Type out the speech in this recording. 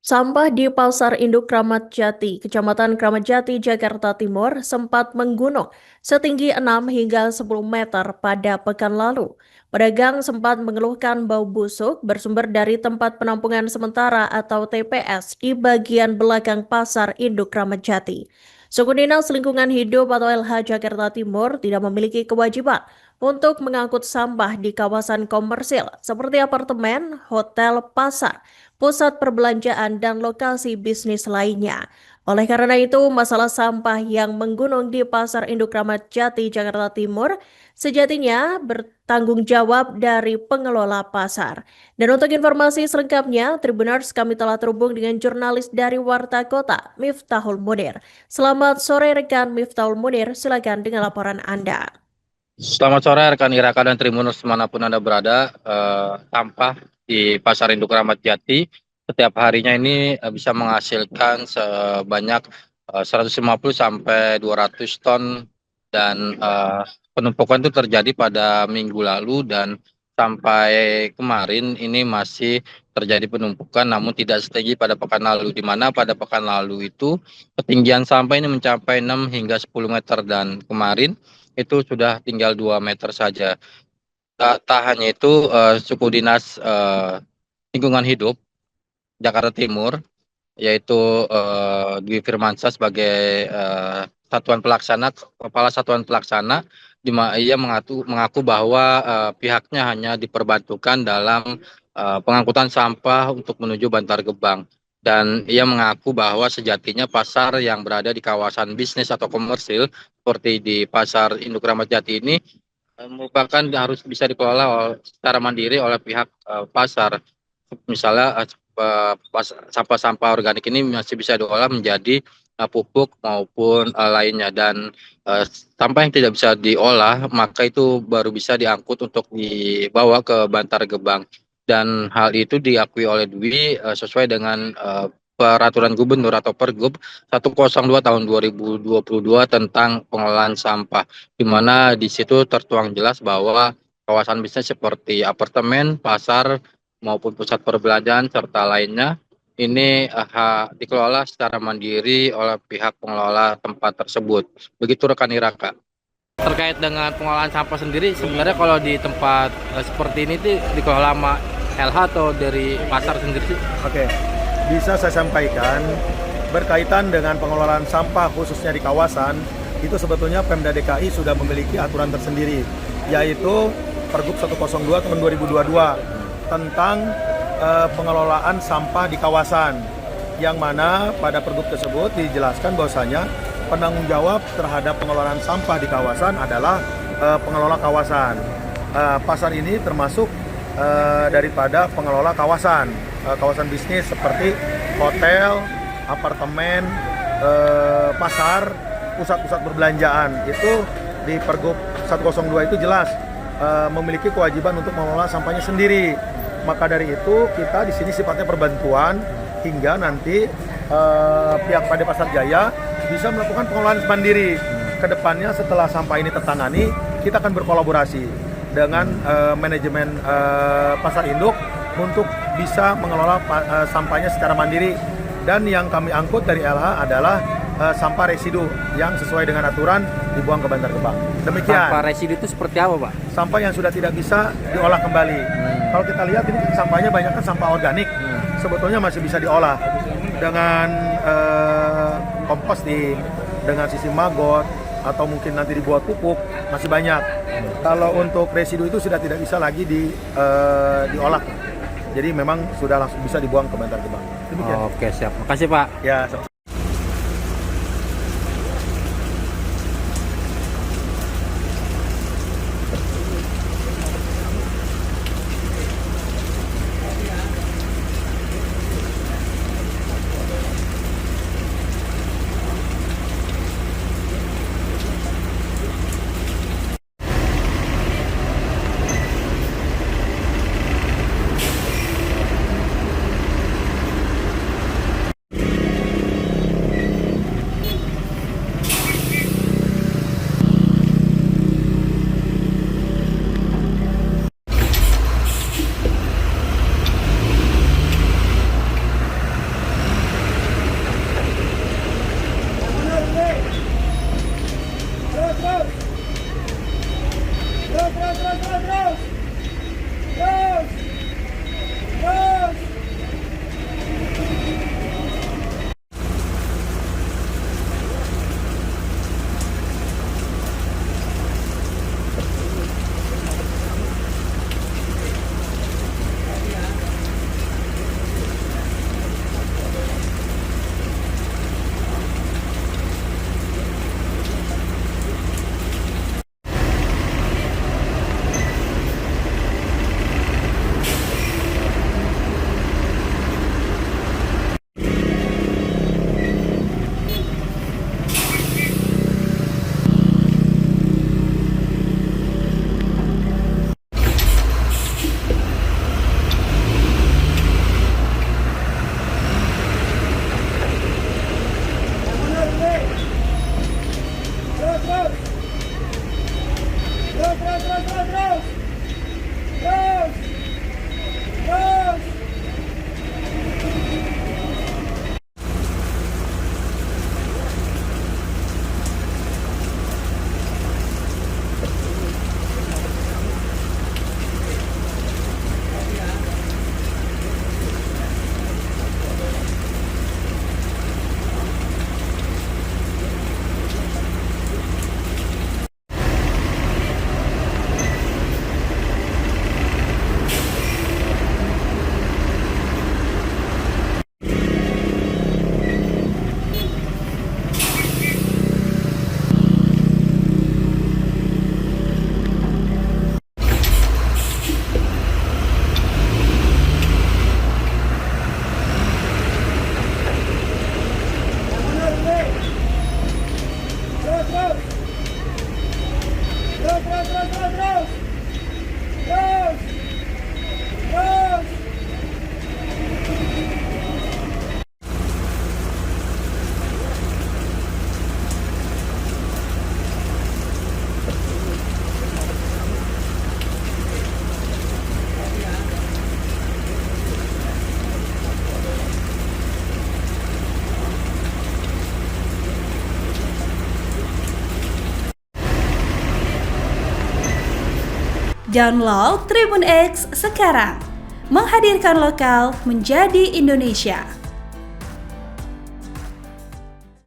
Sampah di Pasar Induk Kramat Jati, Kecamatan Kramat Jati, Jakarta Timur sempat menggunung setinggi 6 hingga 10 meter pada pekan lalu. Pedagang sempat mengeluhkan bau busuk bersumber dari tempat penampungan sementara atau TPS di bagian belakang Pasar Induk Kramat Jati. Suku Dinas Lingkungan Hidup atau LH Jakarta Timur tidak memiliki kewajiban untuk mengangkut sampah di kawasan komersil seperti apartemen, hotel, pasar, pusat perbelanjaan, dan lokasi bisnis lainnya. Oleh karena itu, masalah sampah yang menggunung di Pasar Induk Kramat Jati, Jakarta Timur, sejatinya bertanggung jawab dari pengelola pasar. Dan untuk informasi selengkapnya, Tribuners kami telah terhubung dengan jurnalis dari Warta Kota, Miftahul Munir. Selamat sore rekan Miftahul Munir, silakan dengan laporan Anda. Selamat sore rekan Iraka dan Tribuners dimanapun Anda berada. Sampah di Pasar Induk Kramat Jati setiap harinya ini bisa menghasilkan sebanyak 150 sampai 200 ton dan penumpukan itu terjadi pada minggu lalu dan sampai kemarin ini masih terjadi penumpukan namun tidak setinggi pada pekan lalu, di mana pada pekan lalu itu ketinggian sampah ini mencapai 6 hingga 10 meter dan kemarin itu sudah tinggal 2 meter saja. Tak hanya itu, suku dinas lingkungan hidup Jakarta Timur, yaitu Dwi Firmansyah sebagai satuan pelaksana, kepala satuan pelaksana, ia mengaku bahwa pihaknya hanya diperbantukan dalam pengangkutan sampah untuk menuju Bantar Gebang. Dan ia mengaku bahwa sejatinya pasar yang berada di kawasan bisnis atau komersil seperti di Pasar Induk Kramat Jati ini merupakan harus bisa dikelola secara mandiri oleh pihak pasar. Misalnya sampah-sampah organik ini masih bisa diolah menjadi pupuk maupun lainnya, dan sampah yang tidak bisa diolah maka itu baru bisa diangkut untuk dibawa ke Bantar Gebang, dan hal itu diakui oleh Dwi sesuai dengan Peraturan Gubernur atau Pergub 102 tahun 2022 tentang pengelolaan sampah, di mana di situ tertuang jelas bahwa kawasan bisnis seperti apartemen, pasar, maupun pusat perbelanjaan serta lainnya ini dikelola secara mandiri oleh pihak pengelola tempat tersebut. Begitu rekan Iraka. Terkait dengan pengolahan sampah sendiri, sebenarnya kalau di tempat seperti ini tuh dikelola sama LH atau dari pasar sendiri sih? Oke, bisa saya sampaikan berkaitan dengan pengelolaan sampah khususnya di kawasan, itu sebetulnya Pemda DKI sudah memiliki aturan tersendiri, yaitu Pergub 102 tahun 2022 tentang pengelolaan sampah di kawasan, yang mana pada pergub tersebut dijelaskan bahwasanya penanggung jawab terhadap pengelolaan sampah di kawasan adalah pengelola kawasan. Pasar ini termasuk daripada pengelola kawasan, kawasan bisnis seperti hotel, apartemen, pasar, pusat-pusat perbelanjaan. Itu di Pergub 102 itu jelas memiliki kewajiban untuk mengelola sampahnya sendiri. Maka dari itu kita di sini sifatnya perbantuan hingga nanti pihak Pade Pasar Jaya bisa melakukan pengelolaan mandiri. Kedepannya setelah sampah ini tertangani, kita akan berkolaborasi dengan manajemen Pasar Induk untuk bisa mengelola sampahnya secara mandiri. Dan yang kami angkut dari LH adalah sampah residu yang sesuai dengan aturan dibuang ke Bantar Gebang. Demikian. Sampah residu itu seperti apa, Pak? Sampah yang sudah tidak bisa diolah kembali. Kalau kita lihat ini sampahnya banyak kan sampah organik. Sebetulnya masih bisa diolah dengan komposting, dengan sistem maggot, atau mungkin nanti dibuat pupuk, masih banyak. Kalau untuk residu itu sudah tidak bisa lagi diolah. Jadi memang sudah langsung bisa dibuang ke Bantar Gebang. Demikian. Oke, siap. Makasih, Pak. Ya. Download Tribun X sekarang. Menghadirkan lokal menjadi Indonesia.